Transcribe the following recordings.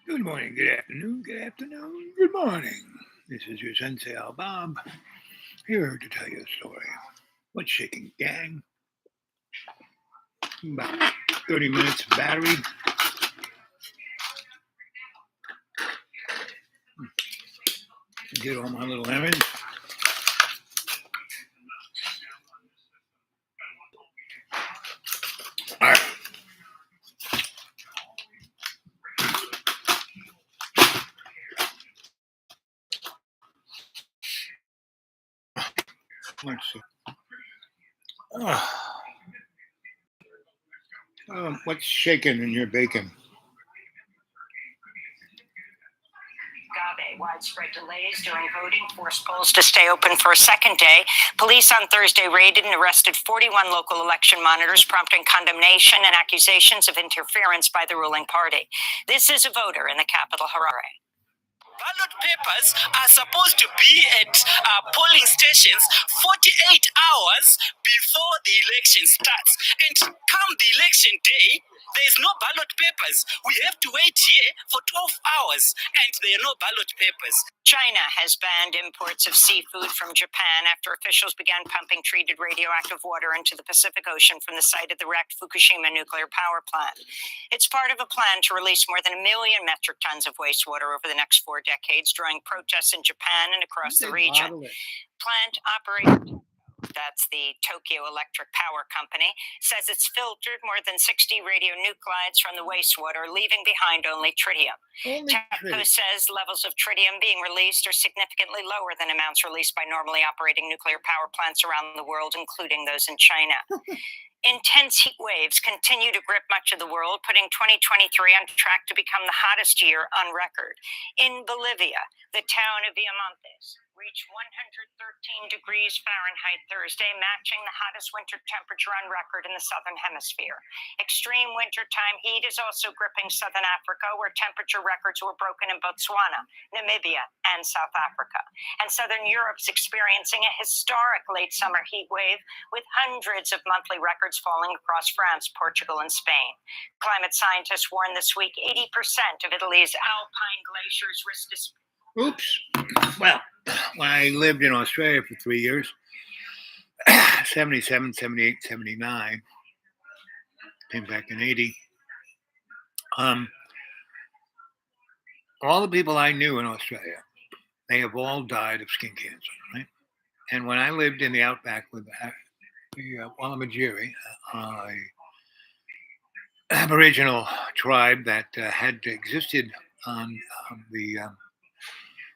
Good morning, good afternoon, good morning. This is your Sensei Al Bob, here to tell you a story. What's shaking, gang? About 30 minutes of battery. Did all my little errands. All right. Let's see. Ah, what's shaking in your bacon? Widespread delays during voting forced polls to stay open for a second day. Police on Thursday raided and arrested 41 local election monitors, prompting condemnation and accusations of interference by the ruling party. This is a voter in the capital, Harare. Ballot papers are supposed to be at polling stations 48 hours before the election starts. And come the election day, there is no ballot papers. We have to wait here for 12 hours, and there are no ballot papers. China has banned imports of seafood from Japan after officials began pumping treated radioactive water into the Pacific Ocean from the site of the wrecked Fukushima nuclear power plant. It's part of a plan to release more than 1 million metric tons of wastewater over the next 4 decades, drawing protests in Japan and across the region. Plant operator, that's the Tokyo Electric Power Company, says it's filtered more than 60 radionuclides from the wastewater, leaving behind only tritium. TEPCO says levels of tritium being released are significantly lower than amounts released by normally operating nuclear power plants around the world, including those in China. Intense heat waves continue to grip much of the world, putting 2023 on track to become the hottest year on record. In Bolivia, the town of Viamontes reached 113 degrees Fahrenheit Thursday, matching the hottest winter temperature on record in the southern hemisphere. Extreme wintertime heat is also gripping southern Africa, where temperature records were broken in Botswana, Namibia, and South Africa. And southern Europe's experiencing a historic late summer heat wave, with hundreds of monthly records falling across France, Portugal, and Spain. Climate scientists warn this week 80% of Italy's alpine glaciers risk Oops. Well, when I lived in Australia for 3 years, 77, 78, 79, came back in 80. All the people I knew in Australia, they have all died of skin cancer, right? And when I lived in the outback with the Wallamajiri, Aboriginal tribe that had existed on the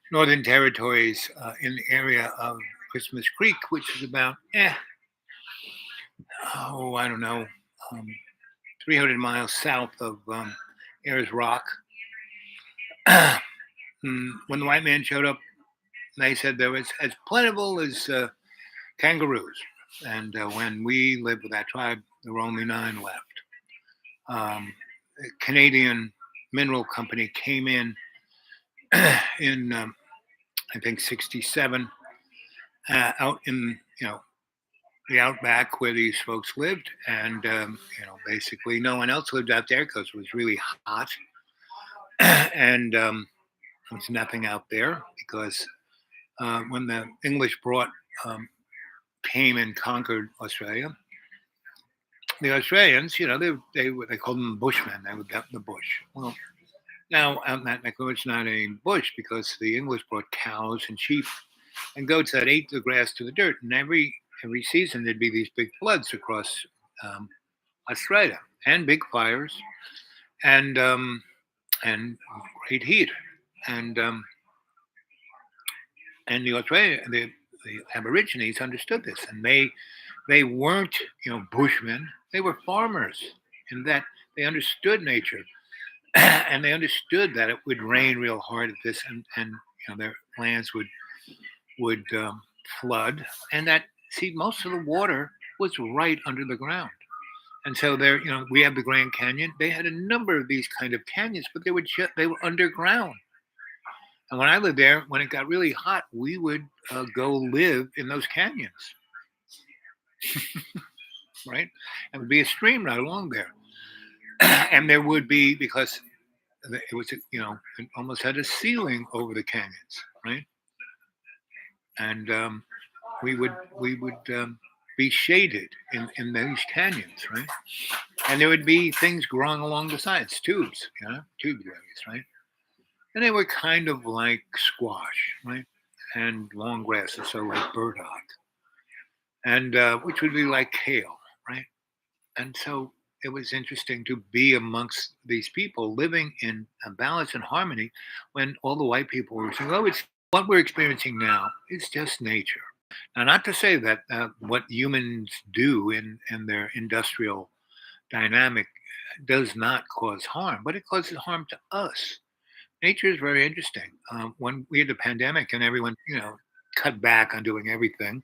Northern Territories in the area of Christmas Creek, which is about, I don't know, 300 miles south of Ayers Rock. When the white man showed up, they said there was as plentiful as kangaroos. And when we lived with that tribe, there were only 9 left. A Canadian mineral company came in I think 67 out in the outback where these folks lived, and basically no one else lived out there because it was really hot, and there was nothing out there because when the English came and conquered Australia, the Australians, they called them Bushmen. They would get in the bush. Well, now out in that neck it's not a bush because the English brought cows and sheep and goats that ate the grass to the dirt, and every season there'd be these big floods across Australia and big fires and great heat, and the Aborigines understood this, and they weren't bushmen, they were farmers, in that they understood nature. And they understood that it would rain real hard at this, and their lands would flood, and that most of the water was right under the ground. And so there, we have the Grand Canyon. They had a number of these kind of canyons, but they were underground. And when I lived there, when it got really hot, we would go live in those canyons, right? And there would be a stream right along there, and there would be, because it was, it almost had a ceiling over the canyons, right? And we would be shaded in these canyons, right? And there would be things growing along the sides, tubes, tube lilies, right? And they were kind of like squash, right? And long grasses, so like burdock, and which would be like kale, right? And so it was interesting to be amongst these people living in a balance and harmony when all the white people were saying, "Oh, it's what we're experiencing now is just nature." Now, not to say that what humans do in their industrial dynamic does not cause harm, but it causes harm to us. Nature is very interesting. When we had the pandemic and everyone, cut back on doing everything,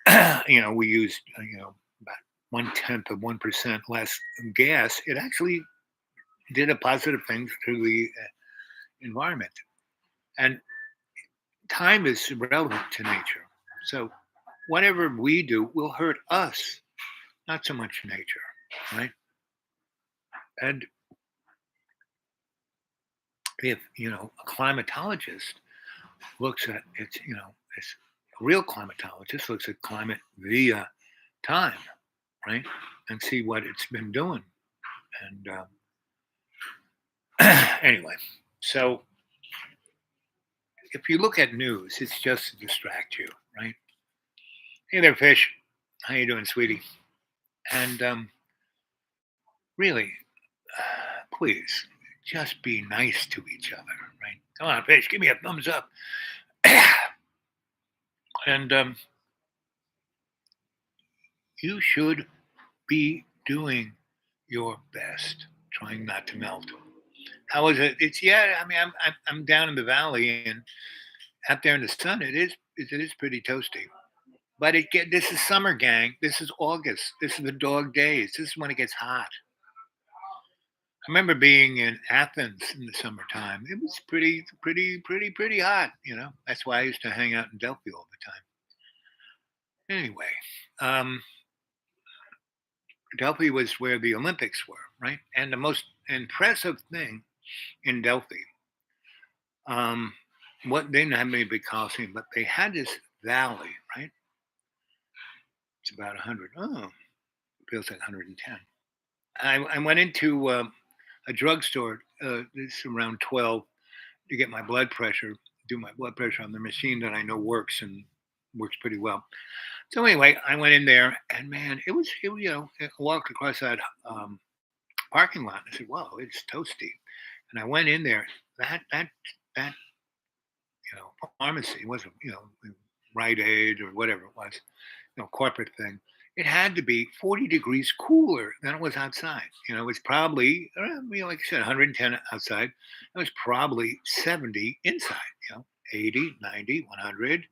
we used, about 1/10 of 1% less gas. It actually did a positive thing to the environment. And time is relevant to nature. So whatever we do will hurt us, not so much nature, right? And if, a climatologist looks at it's, it's a real climatologist looks at climate via time, right? And see what it's been doing. And anyway, so if you look at news, it's just to distract you, right? Hey there, fish. How you doing, sweetie? And really, please, just be nice to each other, right? Come on, fish, give me a thumbs up. And you should be doing your best, trying not to melt. How is it? It's yeah. I mean, I'm down in the valley, and out there in the sun, it is pretty toasty. But this is summer, gang. This is August. This is the dog days. This is when it gets hot. I remember being in Athens in the summertime. It was pretty hot. That's why I used to hang out in Delphi all the time. Anyway, um, Delphi was where the Olympics were, right? And the most impressive thing in Delphi, what they didn't have any big coliseum, but they had this valley, right? It's about 100. Oh, it feels like 110. I went into a drugstore. This around 12 to get my blood pressure, do my blood pressure on the machine that I know works and works pretty well. So anyway, I went in there, and man, I walked across that parking lot. And I said, "Wow, it's toasty." And I went in there. That pharmacy wasn't Rite Aid or whatever it was, corporate thing. It had to be 40 degrees cooler than it was outside. It was probably, like I said, 110 outside. It was probably 70 inside. 80, 90, 100,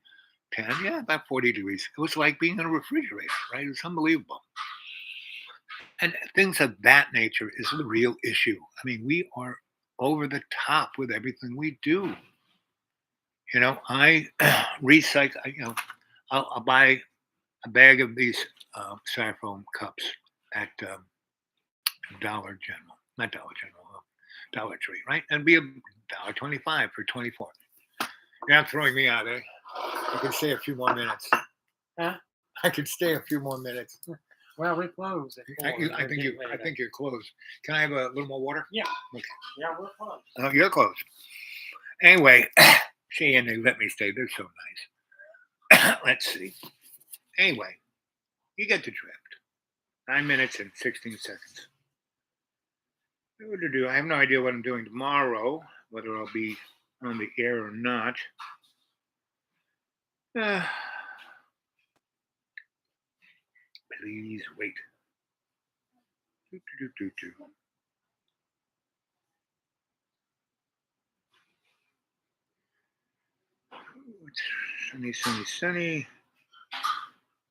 10, yeah, about 40 degrees. It was like being in a refrigerator, right? It was unbelievable. And things of that nature is the real issue. I mean, we are over the top with everything we do. I recycle. I'll buy a bag of these styrofoam cups at Dollar General, not Dollar General, Dollar Tree, right? And be $1.25 for 24. You're not throwing me out, eh? I can stay a few more minutes. Huh? I could stay a few more minutes. Well, we close at 4. I think you're closed. Can I have a little more water? Yeah. Okay. Yeah, we're close. Oh, you're closed. Anyway, see, and they let me stay. They're so nice. Let's see. Anyway, you get the drift. 9 minutes and 16 seconds. What to do? I have no idea what I'm doing tomorrow, whether I'll be on the air or not. Please wait. It's sunny.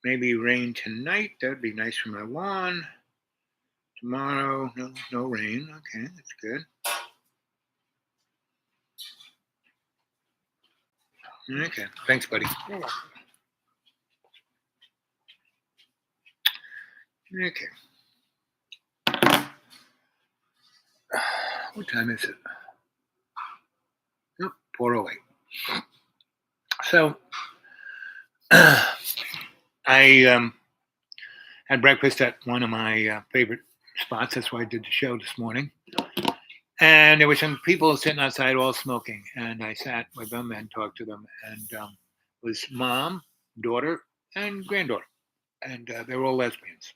Maybe rain tonight. That'd be nice for my lawn. Tomorrow, no rain. Okay, that's good. Okay, thanks, buddy. You're welcome. Okay. What time is it? Nope, 4:08. So I had breakfast at one of my favorite spots. That's why I did the show this morning. And there were some people sitting outside all smoking. And I sat with them and talked to them. And it was mom, daughter, and granddaughter. And they were all lesbians.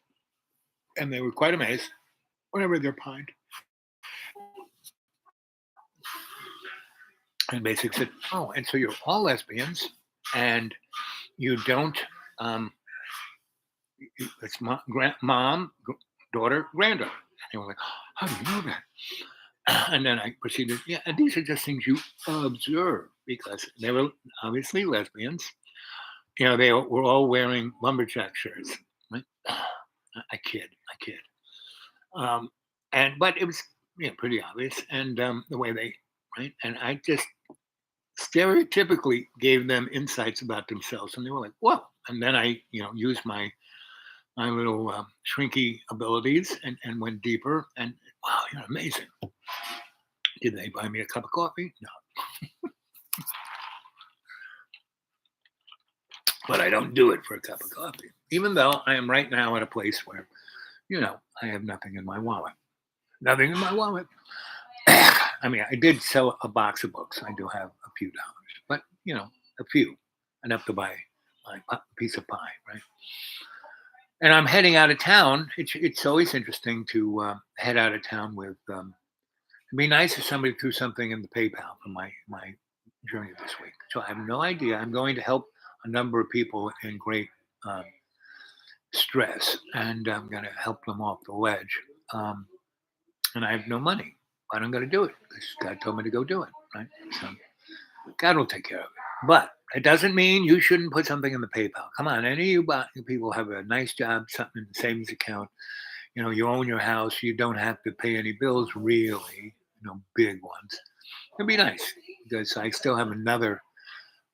And they were quite amazed whenever they're pined. And basically said, oh, and so you're all lesbians and you don't, it's mom, daughter, granddaughter. And they were like, how do you know that? And then I proceeded, yeah, and these are just things you observe because they were obviously lesbians. You know, they were all wearing lumberjack shirts. Right? I kid. But it was pretty obvious. And the way they, right? And I just stereotypically gave them insights about themselves. And they were like, whoa. And then I, used my little shrinky abilities and went deeper. And wow, you're amazing. Did they buy me a cup of coffee? No. But I don't do it for a cup of coffee, even though I am right now at a place where, I have nothing in my wallet. Nothing in my wallet. I mean, I did sell a box of books. I do have a few dollars, but, a few, enough to buy a piece of pie, right? And I'm heading out of town. It's always interesting to head out of town with, it'd be nice if somebody threw something in the PayPal for my journey this week. So I have no idea. I'm going to help a number of people in great stress, and I'm going to help them off the ledge. And I have no money, but I'm going to do it because God told me to go do it, right? So God will take care of it. But it doesn't mean you shouldn't put something in the PayPal. Come on, any of you people have a nice job, something in the savings account. You own your house. You don't have to pay any bills, really, big ones. It'd be nice because I still have another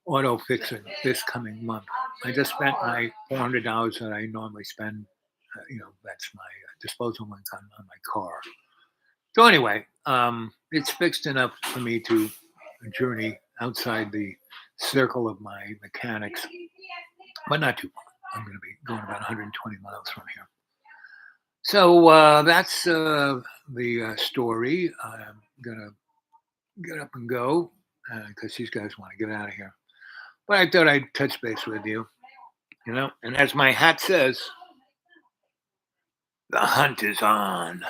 auto fixing this coming month. I just spent my $400 that I normally spend. That's my disposable income on my car. So anyway, it's fixed enough for me to journey outside the circle of my mechanics, but not too far. I'm going to be going about 120 miles from here. So that's the story. I'm going to get up and go because these guys want to get out of here. But I thought I'd touch base with you, and as my hat says, the hunt is on.